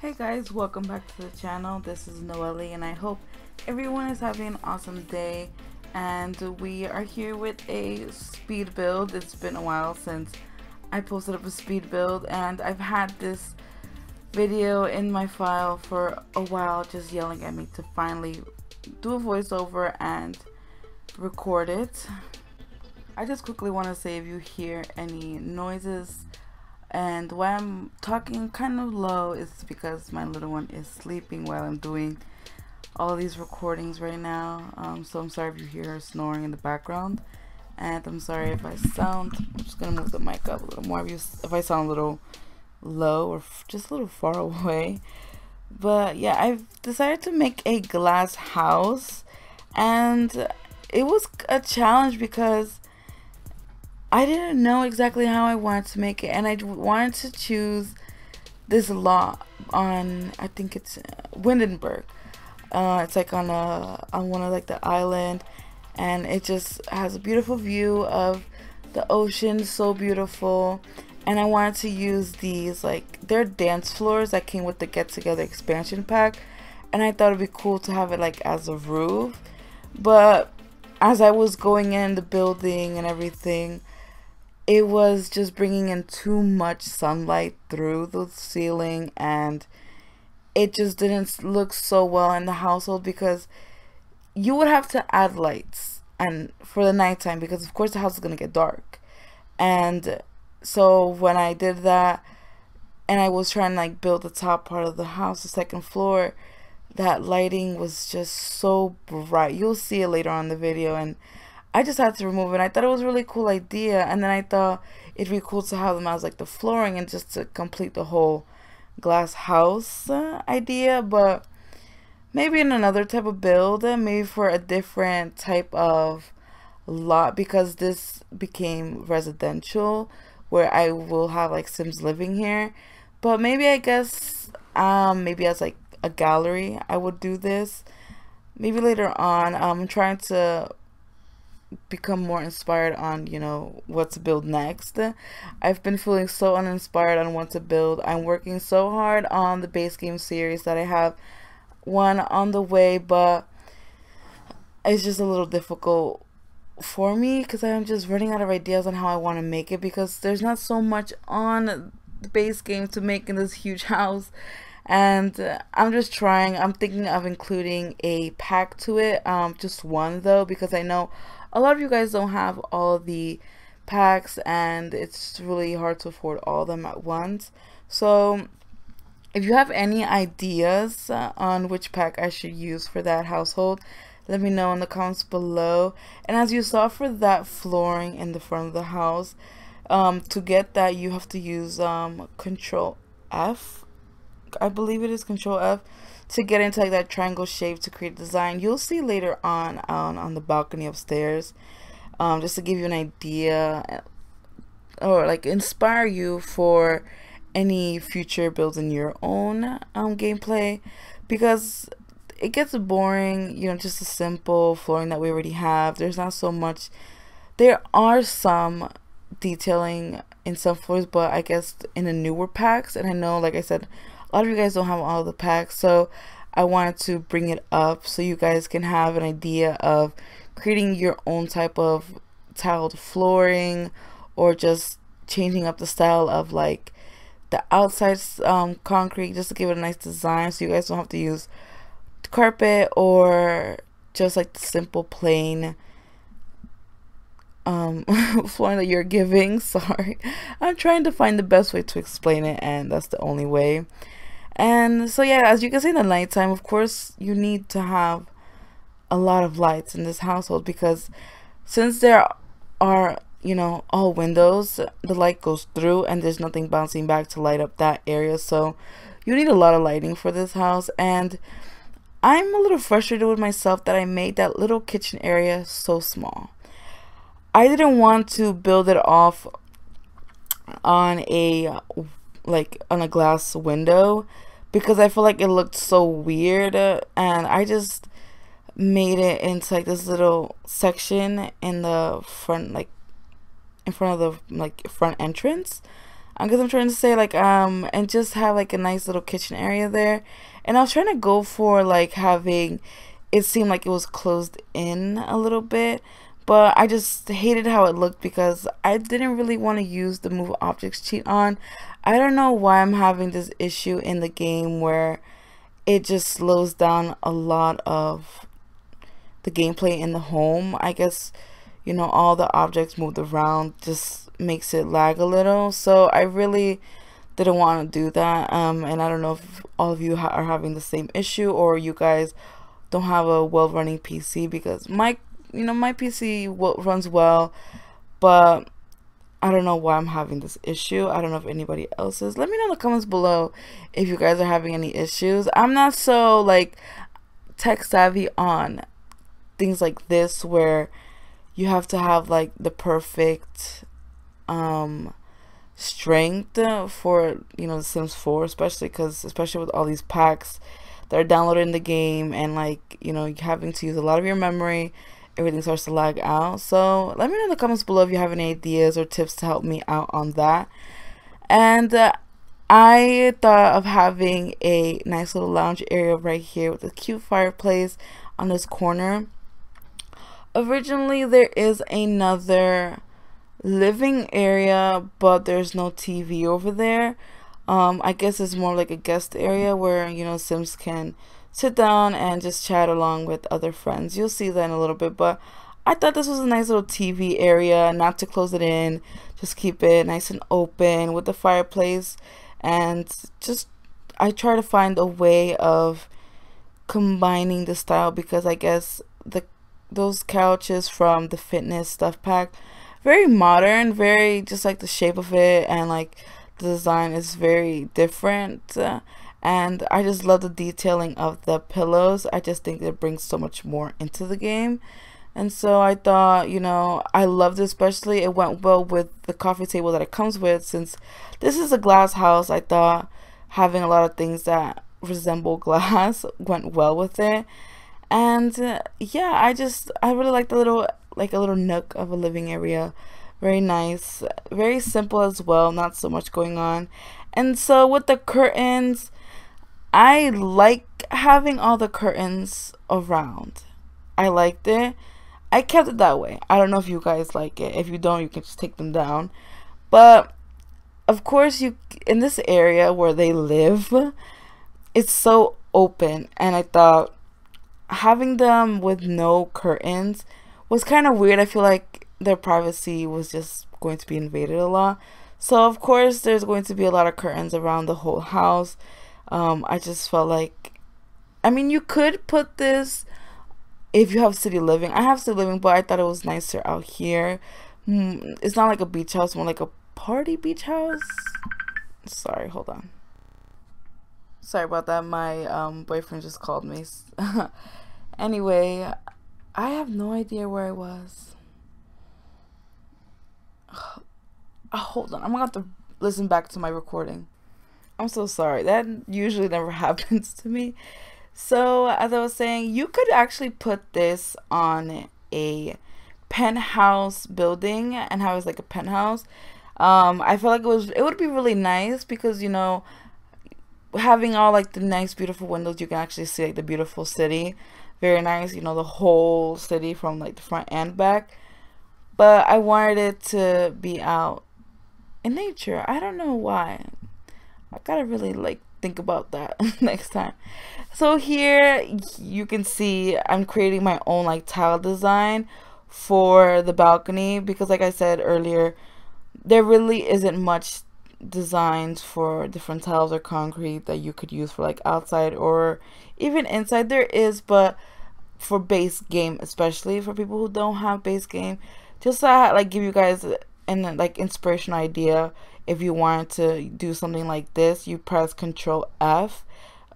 Hey guys, welcome back to the channel. This is Noelle and I hope everyone is having an awesome day, and we are here with a speed build. It's been a while since I posted up a speed build, and I've had this video in my file for a while just yelling at me to finally do a voiceover and record it. I just quickly want to say, if you hear any noises and why I'm talking kind of low, is because my little one is sleeping while I'm doing all these recordings right now. So I'm sorry if you hear her snoring in the background, and I'm sorry if I sound, I'm just gonna move the mic up a little more if I sound a little low or just a little far away. But yeah, I've decided to make a glass house, and it was a challenge because I didn't know exactly how I wanted to make it, and I wanted to choose this lot on, I think it's Windenburg. It's like on one of like the island, and it just has a beautiful view of the ocean, so beautiful. And I wanted to use these, like, they're dance floors that came with the Get Together expansion pack, and I thought it'd be cool to have it like as a roof. But as I was going in the building and everything, it was just bringing in too much sunlight through the ceiling, and it just didn't look so well in the household, because you would have to add lights and for the nighttime, because of course the house is going to get dark. And so when I did that and I was trying to like build the top part of the house, the second floor, that lighting was just so bright. You'll see it later on in the video, and I just had to remove it. I thought it was a really cool idea, and then I thought it'd be cool to have them as like the flooring and just to complete the whole glass house idea. But maybe in another type of build, maybe for a different type of lot, because this became residential where I will have like Sims living here. But maybe, I guess, maybe as like a gallery I would do this maybe later on. I'm trying to become more inspired on, you know, what to build next. I've been feeling so uninspired on what to build. I'm working so hard on the base game series that I have one on the way, but it's just a little difficult for me because I'm just running out of ideas on how I want to make it, because there's not so much on the base game to make in this huge house. And I'm just trying. I'm thinking of including a pack to it, just one though, because I know a lot of you guys don't have all the packs, and it's really hard to afford all of them at once. So if you have any ideas on which pack I should use for that household, let me know in the comments below. And as you saw for that flooring in the front of the house, to get that you have to use Control F. I believe it is Control F to get into like that triangle shape to create design. You'll see later on the balcony upstairs, just to give you an idea or like inspire you for any future builds in your own gameplay, because it gets boring, you know, just a simple flooring that we already have. There's not so much. There are some detailing in some floors, but I guess in the newer packs, and I know, like I said, a lot of you guys don't have all the packs, so I wanted to bring it up so you guys can have an idea of creating your own type of tiled flooring, or just changing up the style of like the outside concrete, just to give it a nice design, so you guys don't have to use carpet or just like the simple plain flooring that you're giving. Sorry, I'm trying to find the best way to explain it, and that's the only way. And so yeah, as you can see, in the nighttime, of course you need to have a lot of lights in this household, because since there are, you know, all windows, the light goes through and there's nothing bouncing back to light up that area. So you need a lot of lighting for this house, and I'm a little frustrated with myself that I made that little kitchen area so small. I didn't want to build it off on a glass window, because I feel like it looked so weird, and I just made it into like this little section in the front, like in front of the front entrance. I guess I'm trying to say like and just have like a nice little kitchen area there. And I was trying to go for like having it seem like it was closed in a little bit, but I just hated how it looked because I didn't really want to use the move objects cheat on. I don't know why I'm having this issue in the game where it just slows down a lot of the gameplay in the home. I guess, you know, all the objects moved around just makes it lag a little. So I really didn't want to do that. And I don't know if all of you are having the same issue, or you guys don't have a well-running PC, because my PC runs well, but I don't know why I'm having this issue. I don't know if anybody else is. Let me know in the comments below if you guys are having any issues. I'm not so like tech savvy on things like this where you have to have like the perfect strength for, you know, The Sims 4, especially with all these packs that are downloaded in the game, and like, you know, having to use a lot of your memory, everything starts to lag out. So let me know in the comments below if you have any ideas or tips to help me out on that. And I thought of having a nice little lounge area right here with a cute fireplace on this corner. Originally there is another living area, but there's no TV over there. I guess it's more like a guest area where, you know, Sims can sit down and just chat along with other friends. You'll see that in a little bit, but I thought this was a nice little TV area, not to close it in, just keep it nice and open with the fireplace. And just I try to find a way of combining the style, because I guess those couches from the fitness stuff pack, very modern, very just like the shape of it, and like the design is very different, and I just love the detailing of the pillows. I just think it brings so much more into the game. And so I thought, you know, I loved it, especially it went well with the coffee table that it comes with. Since this is a glass house, I thought having a lot of things that resemble glass went well with it. And yeah, I really like the little, like a little nook of a living area. Very nice, very simple as well, not so much going on. And so with the curtains, I like having all the curtains around. I liked it. I kept it that way. I don't know if you guys like it. If you don't, you can just take them down. But of course, in this area where they live, it's so open, and I thought having them with no curtains was kind of weird. I feel like their privacy was just going to be invaded a lot. So of course there's going to be a lot of curtains around the whole house. I just felt like, I mean, you could put this if you have city living. I have city living, but I thought it was nicer out here. It's not like a beach house, more like a party beach house. Sorry, hold on. Sorry about that. My boyfriend just called me. Anyway, I have no idea where I was. Hold on, I'm gonna have to listen back to my recording. I'm so sorry. That usually never happens to me. So as I was saying, you could actually put this on a penthouse building and have it like a penthouse. I feel like it would be really nice, because, you know, having all like the nice beautiful windows, you can actually see like the beautiful city. Very nice, you know, the whole city from like the front and back. But I wanted it to be out in nature. I don't know why. I gotta really like think about that next time. So here you can see I'm creating my own like tile design for the balcony, because like I said earlier, there really isn't much designs for different tiles or concrete that you could use for like outside or even inside. There is, but for base game, especially for people who don't have base game, just to like give you guys an like inspirational idea. If you wanted to do something like this, you press Control F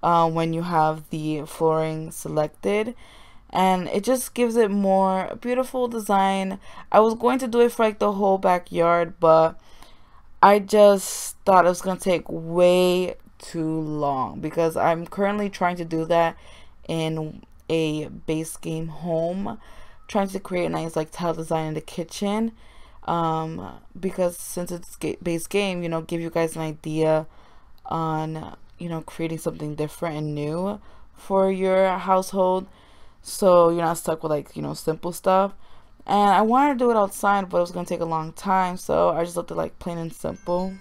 when you have the flooring selected, and it just gives it more beautiful design. I was going to do it for like the whole backyard, but I just thought it was gonna take way too long, because I'm currently trying to do that in a base game home, trying to create a nice like tile design in the kitchen. because since it's base game, give you guys an idea on, creating something different and new for your household, so you're not stuck with, like, simple stuff. And I wanted to do it outside, but it was gonna take a long time, so I just left it like plain and simple.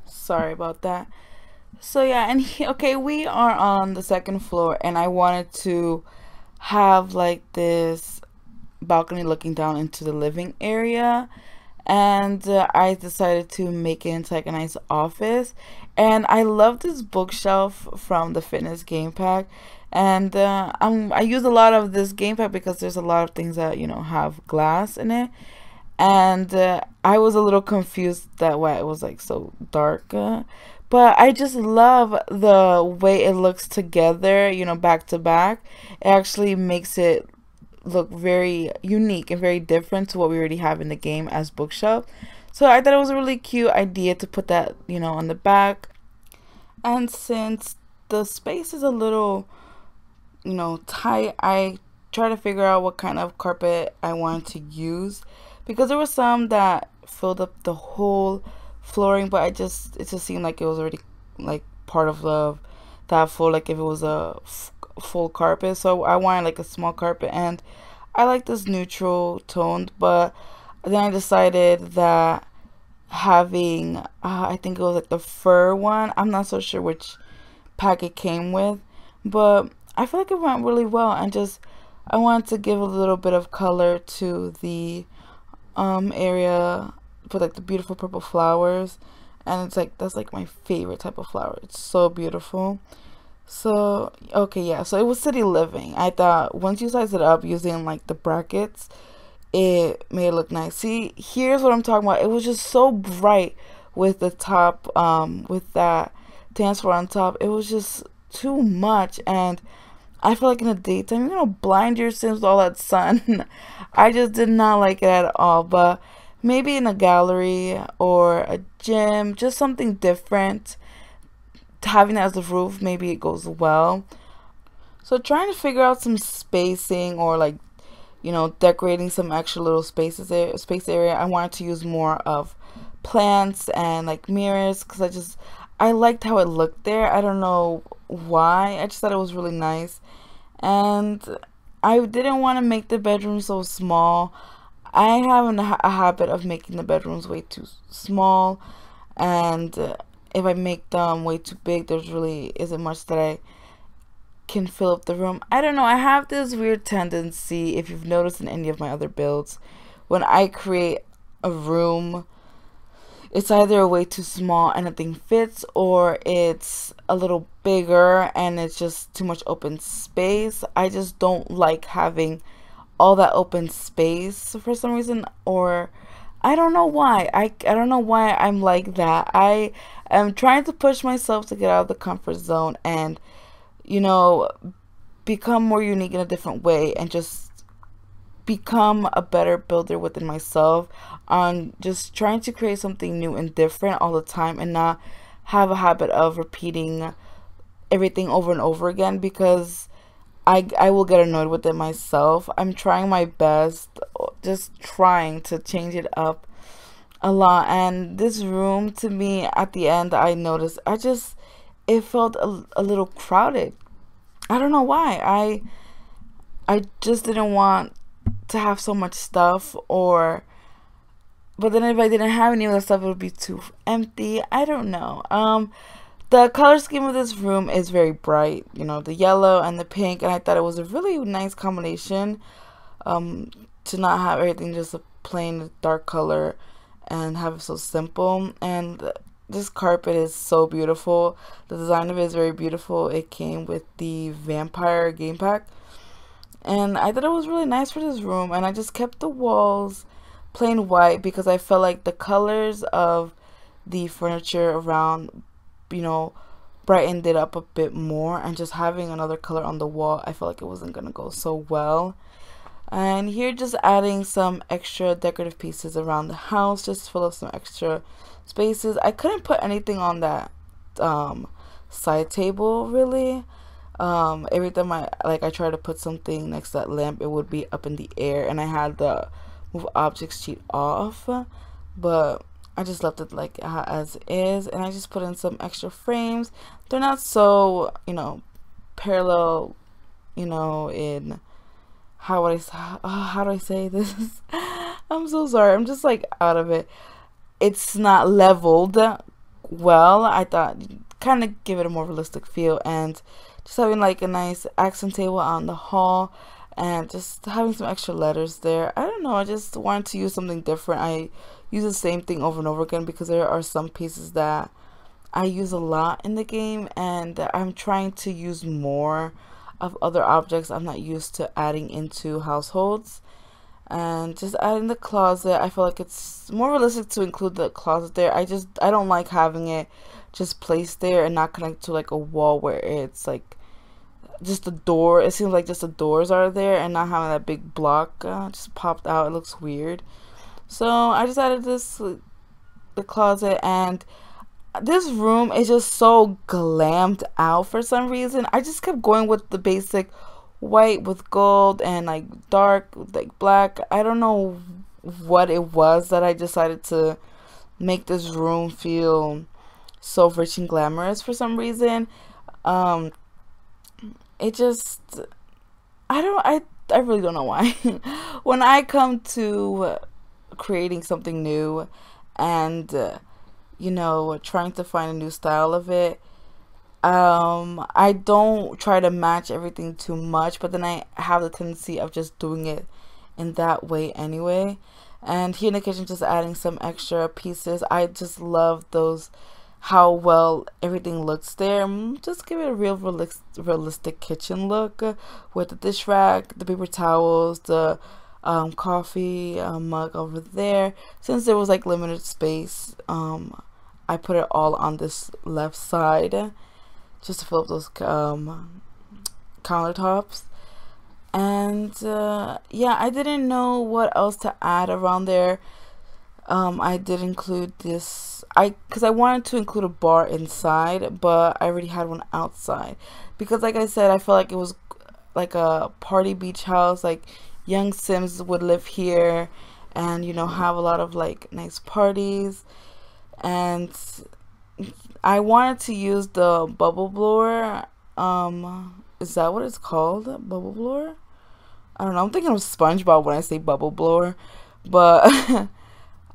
Sorry about that. So yeah, and okay, we are on the second floor, and I wanted to have like this balcony looking down into the living area, and I decided to make it into like a nice office. And I love this bookshelf from the fitness game pack, and I use a lot of this game pack because there's a lot of things that have glass in it. And I was a little confused that why it was like so dark, but I just love the way it looks together, back to back. It actually makes it look very unique and very different to what we already have in the game as bookshelf. So I thought it was a really cute idea to put that, on the back. And since the space is a little, tight, I try to figure out what kind of carpet I wanted to use, because there were some that filled up the whole flooring, but it just seemed like it was already like part of that full, like if it was a full carpet. So I wanted like a small carpet, and I like this neutral toned, but then I decided that having I think it was like the fur one, I'm not so sure which pack it came with, but I feel like it went really well. And just I wanted to give a little bit of color to the area with like the beautiful purple flowers, and it's like that's like my favorite type of flower. It's so beautiful. So okay, yeah, so it was city living. I thought once you size it up using like the brackets, it made it look nice. See, here's what I'm talking about. It was just so bright with the top, with that dance floor on top. It was just too much, and I feel like in the daytime, blind your Sims with all that sun. I just did not like it at all. But maybe in a gallery or a gym, just something different, having that as the roof, maybe it goes well. So trying to figure out some spacing, or like, decorating some extra little space area. I wanted to use more of plants and like mirrors, because I liked how it looked there. I don't know why, I just thought it was really nice. And I didn't want to make the bedroom so small. I have a habit of making the bedrooms way too small, and if I make them way too big, there's really isn't much that I can fill up the room. I don't know, I have this weird tendency, if you've noticed in any of my other builds, when I create a room, it's either way too small and nothing fits, or it's a little bigger and it's just too much open space. I just don't like having all that open space for some reason, or I don't know why. I don't know why I'm like that. I am trying to push myself to get out of the comfort zone and, become more unique in a different way, and just become a better builder within myself, on just trying to create something new and different all the time, and not have a habit of repeating everything over and over again, because I will get annoyed with it myself. I'm trying my best, just trying to change it up a lot. And this room, to me, at the end, I noticed it felt a little crowded. I don't know why. I just didn't want to have so much stuff, but then if I didn't have any of that stuff, it would be too empty. I don't know. The color scheme of this room is very bright, the yellow and the pink, and I thought it was a really nice combination, to not have everything just a plain dark color and have it so simple. And this carpet is so beautiful. The design of it is very beautiful. It came with the vampire game pack, and I thought it was really nice for this room. And I just kept the walls plain white, because I felt like the colors of the furniture around, brightened it up a bit more, and just having another color on the wall, I felt like it wasn't gonna go so well. And here, just adding some extra decorative pieces around the house, just to fill up some extra spaces. I couldn't put anything on that side table, really. Every time I tried to put something next to that lamp, it would be up in the air, and I had the move objects cheat off, but I just left it like as is, and I just put in some extra frames. They're not so, you know, parallel, you know, in how do I say this? I'm so sorry. I'm just like out of it. It's not leveled well. I thought kind of give it a more realistic feel, and just having like a nice accent table on the hall and just having some extra letters there. I don't know, I just wanted to use something different. I use the same thing over and over again because there are some pieces that I use a lot in the game, and I'm trying to use more of other objects I'm not used to adding into households. And just adding the closet, I feel like it's more realistic to include the closet there. I don't like having it just placed there and not connect to like a wall where it's like just the door. It seems like just the doors are there and not having that big block just popped out. It looks weird. So I just added the closet, and this room is just so glammed out for some reason. I just kept going with the basic white with gold and like dark with like black. I don't know what it was that I decided to make this room feel so rich and glamorous for some reason. It just, I really don't know why. When I come to creating something new and you know, trying to find a new style of it, I don't try to match everything too much, but then I have the tendency of just doing it in that way anyway. And here in the kitchen, just adding some extra pieces. I just love those, how well everything looks there. Just give it a real realistic kitchen look with the dish rack, the paper towels, the coffee mug over there. Since there was like limited space, I put it all on this left side just to fill up those countertops. And yeah, I didn't know what else to add around there. I did include this, because I wanted to include a bar inside, but I already had one outside, because like I said, I felt like it was like a party beach house. Like young Sims would live here and, you know, have a lot of like nice parties. And I wanted to use the bubble blower. Is that what it's called? Bubble blower? I don't know. I'm thinking of SpongeBob when I say bubble blower, but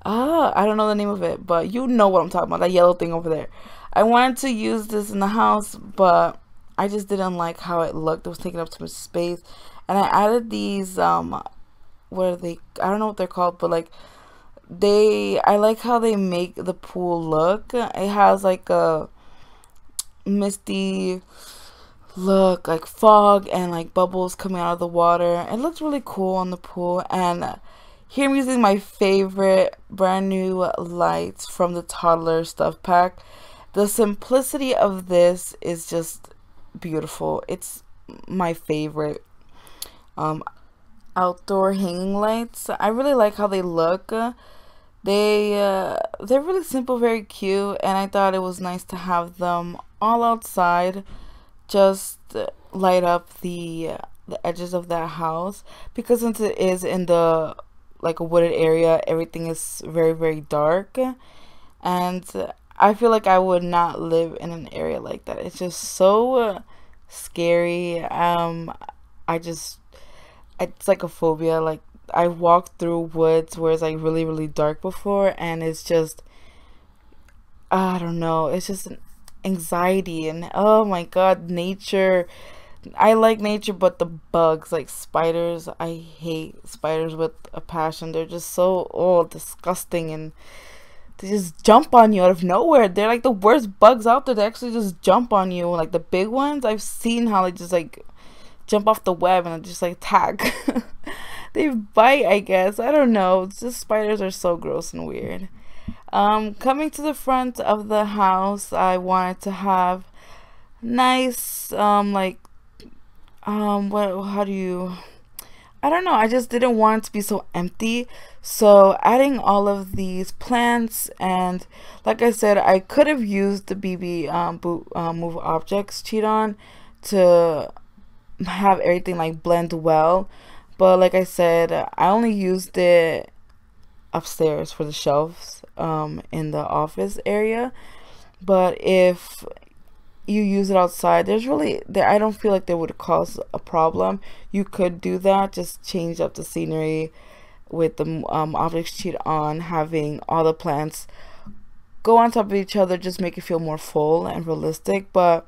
I don't know the name of it, but you know what I'm talking about, that yellow thing over there. I wanted to use this in the house, but I just didn't like how it looked. It was taking up too much space. And I added these, what are they? I don't know what they're called, but like, I like how they make the pool look. It has like a misty look, like fog and like bubbles coming out of the water. It looks really cool on the pool. And here I'm using my favorite brand new lights from the toddler stuff pack. The simplicity of this is just beautiful. It's my favorite outdoor hanging lights. I really like how they look. They're really simple, very cute, and I thought it was nice to have them all outside, just light up the edges of that house, because since it is in the like a wooded area, everything is very, very dark, and I feel like I would not live in an area like that. It's just so scary. It's like a phobia. Like, I walked through woods where it's like really, really dark before, and it's just, I don't know, it's just an anxiety. And oh my god, nature, I like nature, but the bugs, like spiders, I hate spiders with a passion. They're just so disgusting, and they just jump on you out of nowhere. They're like the worst bugs out there. They actually just jump on you. Like the big ones, I've seen how they just like jump off the web and just like tag. They bite, I guess. I don't know. It's just, spiders are so gross and weird. Coming to the front of the house, I wanted to have nice, how do you, I don't know. I just didn't want it to be so empty. So adding all of these plants, and like I said, I could have used the BB move objects cheat on to have everything like blend well, but like I said, I only used it upstairs for the shelves in the office area. But if you use it outside, I don't feel like there would cause a problem. You could do that, just change up the scenery with the object sheet on, having all the plants go on top of each other, just make it feel more full and realistic. But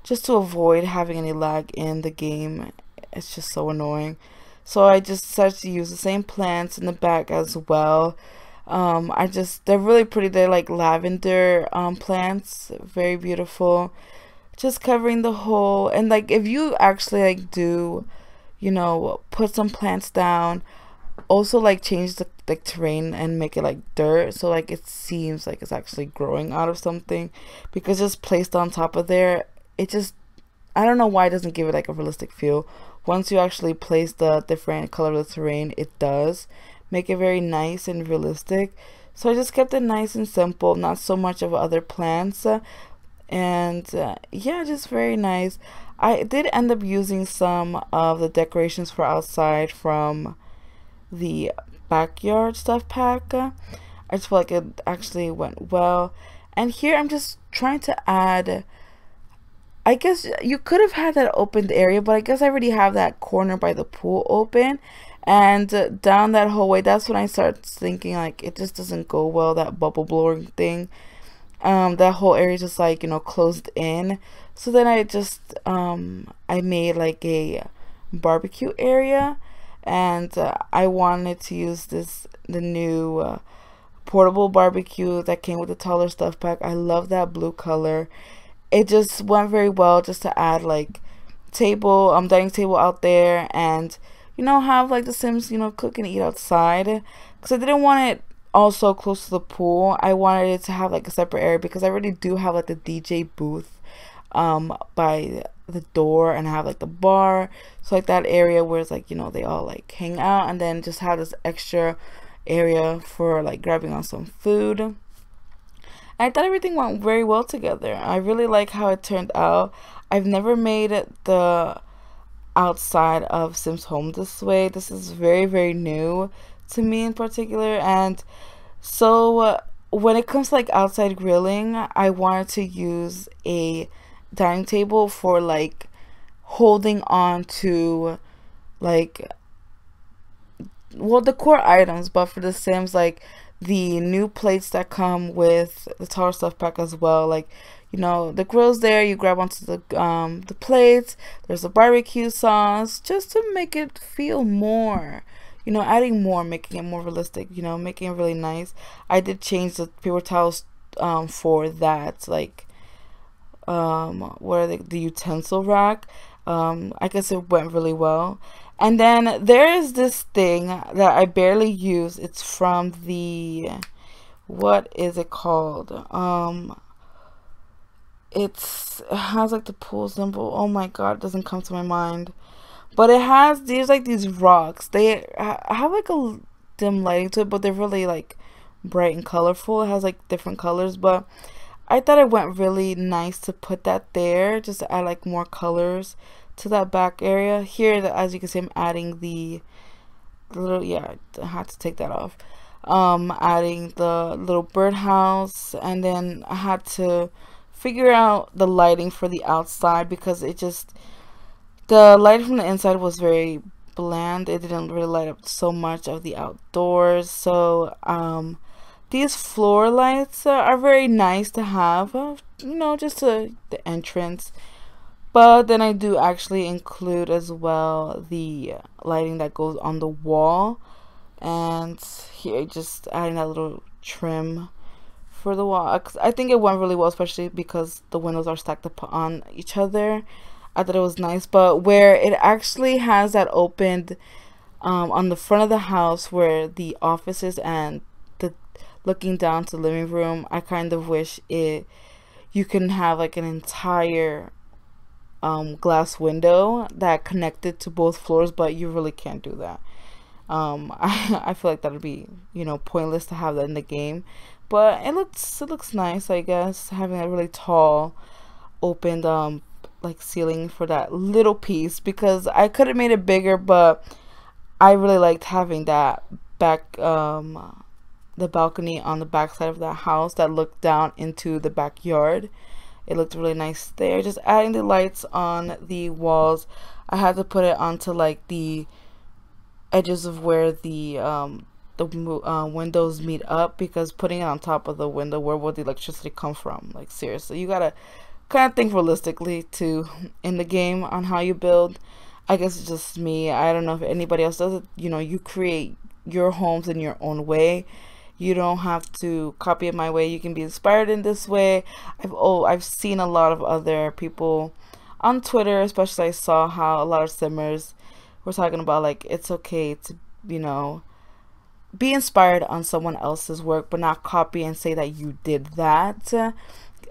just to avoid having any lag in the game, it's just so annoying. So I just decided to use the same plants in the back as well. They're really pretty. They're like lavender plants, very beautiful. Just covering the whole, and like if you actually like do, you know, put some plants down, also like change the like terrain and make it like dirt, so like it seems like it's actually growing out of something, because just placed on top of there, it just, I don't know why it doesn't give it like a realistic feel. Once you actually place the different color of the terrain, it does make it very nice and realistic. So I just kept it nice and simple, not so much of other plants, yeah, just very nice. I did end up using some of the decorations for outside from the backyard stuff pack. I just feel like it actually went well. And here I'm just trying to add, I guess you could have had that opened area, but I guess I already have that corner by the pool open. And down that hallway, that's when I start thinking like it just doesn't go well, that bubble blowing thing. That whole area is just like, you know, closed in. So then I just I made like a barbecue area, and I wanted to use the new portable barbecue that came with the taller stuff pack. I love that blue color. It just went very well just to add like dining table out there, and you know, have like the Sims, you know, cook and eat outside, because I didn't want it also close to the pool. I wanted it to have like a separate area, because I already do have like the DJ booth by the door, and I have like the bar, so like that area where it's like, you know, they all like hang out, and then just have this extra area for like grabbing on some food. I thought everything went very well together. I really like how it turned out. I've never made it the outside of Sims Home this way. This is very, very new to me in particular. And so when it comes to like outside grilling, I wanted to use a dining table for like holding on to like, well, the core items, but for the Sims, like the new plates that come with the taller stuff pack as well. Like, you know, the grill's there, you grab onto the plates, there's a barbecue sauce, just to make it feel more, you know, adding more, making it more realistic, you know, making it really nice. I did change the paper towels for that, like what are they, the utensil rack. I guess it went really well. And then there is this thing that I barely use. It's from the, what is it called? It has like the pool symbol. Oh my god, it doesn't come to my mind. But it has these rocks. They have like a dim lighting to it, but they're really like bright and colorful. It has like different colors, but I thought it went really nice to put that there, just to add like more colors to that back area. Here, as you can see, I'm adding the little, yeah, I had to take that off. Adding the little birdhouse, and then I had to figure out the lighting for the outside, because it just, the lighting from the inside was very bland. It didn't really light up so much of the outdoors. So these floor lights are very nice to have, you know, just the entrance. But then I do actually include as well the lighting that goes on the wall. And here, just adding that little trim for the wall. I think it went really well, especially because the windows are stacked up on each other. I thought it was nice. But where it actually has that opened on the front of the house, where the office is and the looking down to the living room, I kind of wish you can have like an entire glass window that connected to both floors, but you really can't do that. I feel like that would be, you know, pointless to have that in the game, but it looks nice, I guess, having a really tall opened like ceiling for that little piece, because I could have made it bigger, but I really liked having that back the balcony on the back side of that house that looked down into the backyard. It looked really nice there. Just adding the lights on the walls. I had to put it onto like the edges of where the windows meet up, because putting it on top of the window, where would the electricity come from? Like seriously, you gotta kind of think realistically too in the game on how you build. I guess it's just me. I don't know if anybody else does it. You know, you create your homes in your own way. You don't have to copy it my way. You can be inspired in this way. I've seen a lot of other people on Twitter, especially. I saw how a lot of simmers were talking about like it's okay to, you know, be inspired on someone else's work, but not copy and say that you did that.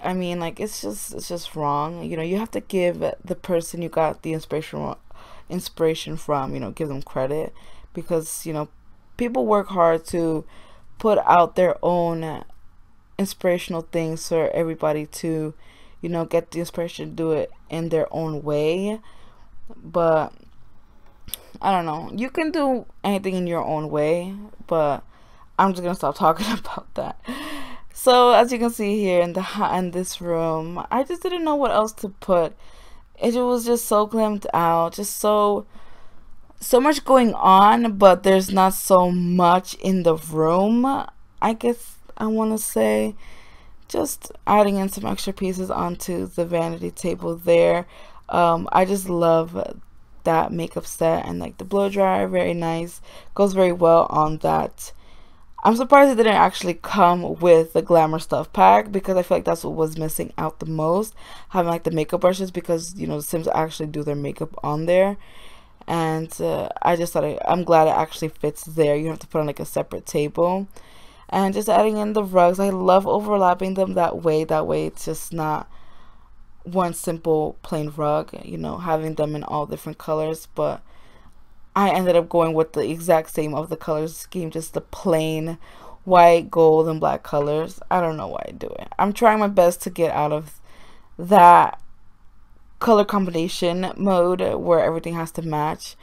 I mean, like it's just wrong. You know, you have to give the person you got the inspiration from, you know, give them credit, because, you know, people work hard to put out their own inspirational things for everybody to, you know, get the inspiration to do it in their own way. But I don't know, you can do anything in your own way, but I'm just gonna stop talking about that. So as you can see here in this room, I just didn't know what else to put. It was just so glammed out, just so much going on, but there's not so much in the room. I guess I want to say just adding in some extra pieces onto the vanity table there. I just love that makeup set, and like the blow dryer, very nice, goes very well on that. I'm surprised it didn't actually come with the glamour stuff pack, because I feel like that's what was missing out the most, having like the makeup brushes, because, you know, the Sims actually do their makeup on there. And I just thought I'm glad it actually fits there. You don't have to put on like a separate table. And just adding in the rugs, I love overlapping them that way it's just not one simple plain rug, you know, having them in all different colors. But I ended up going with the exact same of the color scheme, just the plain white, gold, and black colors. I don't know why I do it. I'm trying my best to get out of that color combination mode where everything has to match.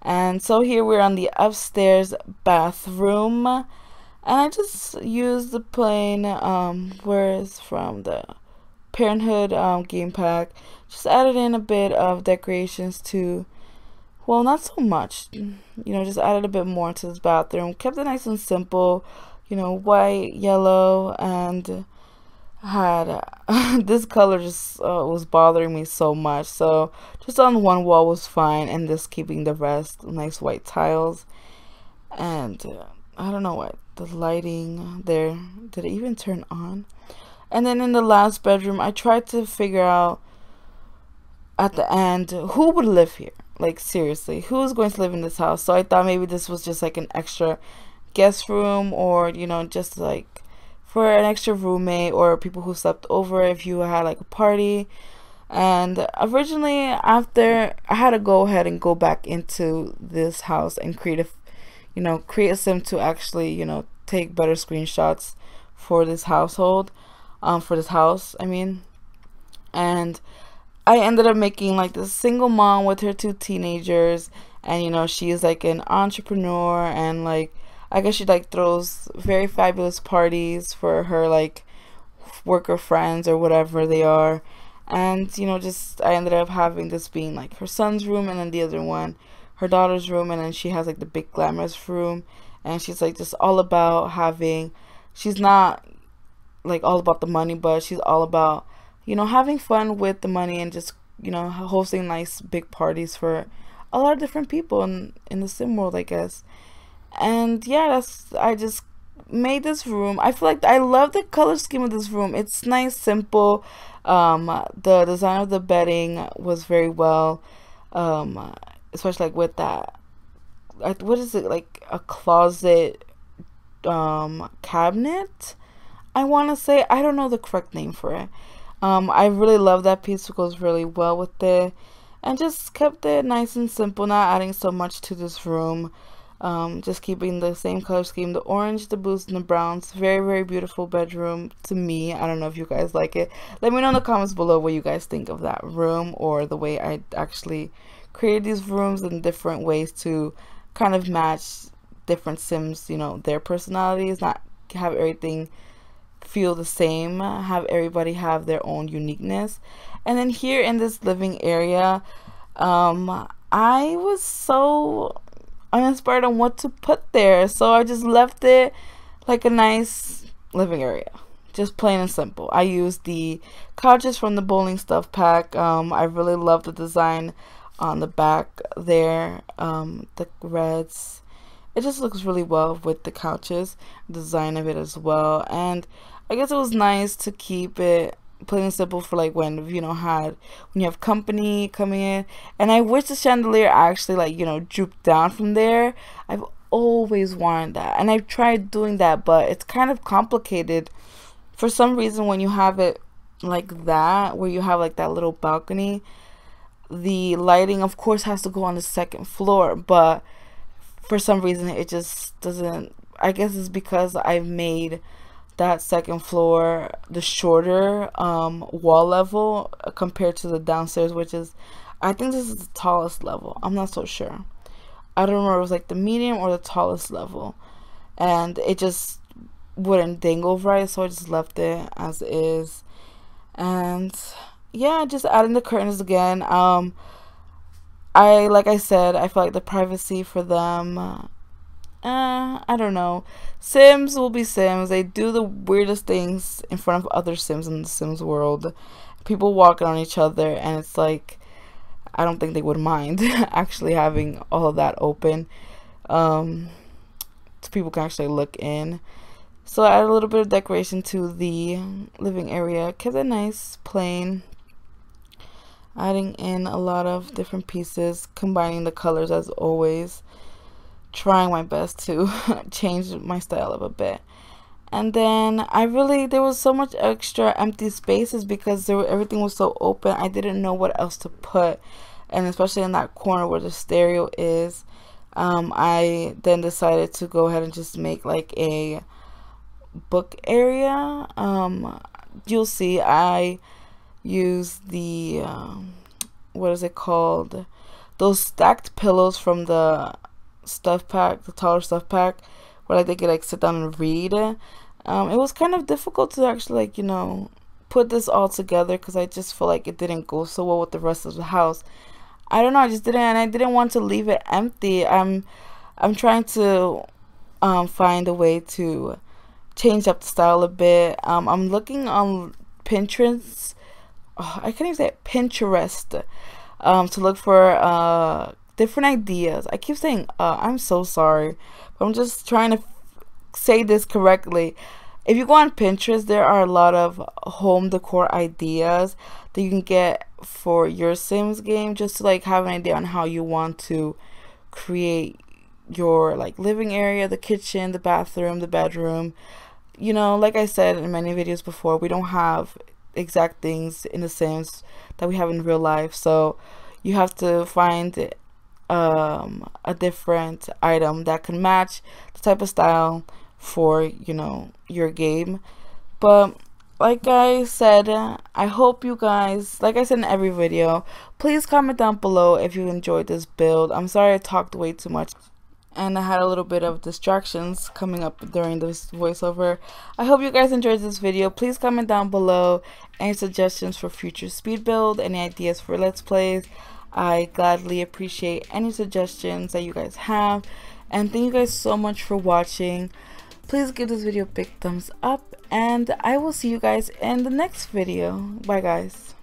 And so here we're on the upstairs bathroom, and I just used the plain where it's from the Parenthood game pack. Just added in a bit of decorations to, well, not so much, you know, just added a bit more to this bathroom, kept it nice and simple, you know, white, yellow, and had this color just was bothering me so much, so just on one wall was fine, and just keeping the rest nice white tiles. And I don't know what the lighting there, did it even turn on? And then in the last bedroom, I tried to figure out at the end who would live here. Like seriously, who's going to live in this house? So I thought maybe this was just like an extra guest room, or, you know, just like for an extra roommate or people who slept over if you had like a party. And originally, after I had to go ahead and go back into this house and create a sim to actually, you know, take better screenshots for this household, for this house, I mean. And I ended up making like this single mom with her 2 teenagers, and, you know, she's like an entrepreneur, and like I guess she like throws very fabulous parties for her like worker friends or whatever they are. And, you know, just I ended up having this being like her son's room, and then the other one her daughter's room, and then she has like the big glamorous room, and she's like just all about having, she's not like all about the money, but she's all about, you know, having fun with the money, and just, you know, hosting nice big parties for a lot of different people in the sim world, I guess. And yeah, I just made this room. I feel like I love the color scheme of this room. It's nice, simple. The design of the bedding was very well, especially like with that, like, what is it, like a closet cabinet, I want to say. I don't know the correct name for it. I really love that piece. It goes really well with it, and just kept it nice and simple, not adding so much to this room. Just keeping the same color scheme, the orange, the blues, and the browns. Very, very beautiful bedroom to me. I don't know if you guys like it. Let me know in the comments below what you guys think of that room, or the way I actually created these rooms in different ways to kind of match different Sims, you know, their personalities, not have everything feel the same, have everybody have their own uniqueness. And then here in this living area, I was so uninspired on what to put there, so I just left it like a nice living area, just plain and simple. I used the couches from the bowling stuff pack. I really love the design on the back there, the reds. It just looks really well with the couches, design of it as well. And I guess it was nice to keep it plain and simple for like when, you know, when you have company coming in. And I wish the chandelier actually, like, you know, drooped down from there. I've always wanted that, and I've tried doing that, but it's kind of complicated for some reason. When you have it like that, where you have like that little balcony, the lighting of course has to go on the second floor, but for some reason it just doesn't. I guess it's because I've made that second floor the shorter wall level compared to the downstairs, which is, I think this is the tallest level. I'm not so sure. I don't remember if it was like the medium or the tallest level, and it just wouldn't dangle right, so I just left it as is. And yeah, just adding the curtains again. Like I said, I feel like the privacy for them, I don't know. Sims will be Sims. They do the weirdest things in front of other Sims in the Sims world. People walking on each other, and it's like, I don't think they would mind actually having all of that open, so people can actually look in. So I added a little bit of decoration to the living area, kept it nice, plain, adding in a lot of different pieces, combining the colors as always, trying my best to change my style up a bit. And then there was so much extra empty spaces because everything was so open. I didn't know what else to put, and especially in that corner where the stereo is, I then decided to go ahead and just make like a book area. You'll see I use the what is it called, those stacked pillows from the stuff pack, the taller stuff pack, where like they could like sit down and read. It was kind of difficult to actually, like, you know, put this all together because I just feel like it didn't go so well with the rest of the house. I don't know, I just didn't, and I didn't want to leave it empty. I'm trying to find a way to change up the style a bit. I'm looking on Pinterest. Oh, I can't even say it, Pinterest, to look for different ideas. I keep saying I'm so sorry, but I'm just trying to say this correctly. If you go on Pinterest, there are a lot of home decor ideas that you can get for your Sims game, just to like have an idea on how you want to create your like living area, the kitchen, the bathroom, the bedroom. You know, like I said in many videos before, we don't have exact things in the Sims that we have in real life, so you have to find a different item that can match the type of style for, you know, your game. But like I said, I hope you guys, like I said in every video, please comment down below if you enjoyed this build. I'm sorry I talked way too much and I had a little bit of distractions coming up during this voiceover. I hope you guys enjoyed this video. Please comment down below any suggestions for future speed build, any ideas for let's plays. I gladly appreciate any suggestions that you guys have, and thank you guys so much for watching. Please give this video a big thumbs up, and I will see you guys in the next video. Bye guys.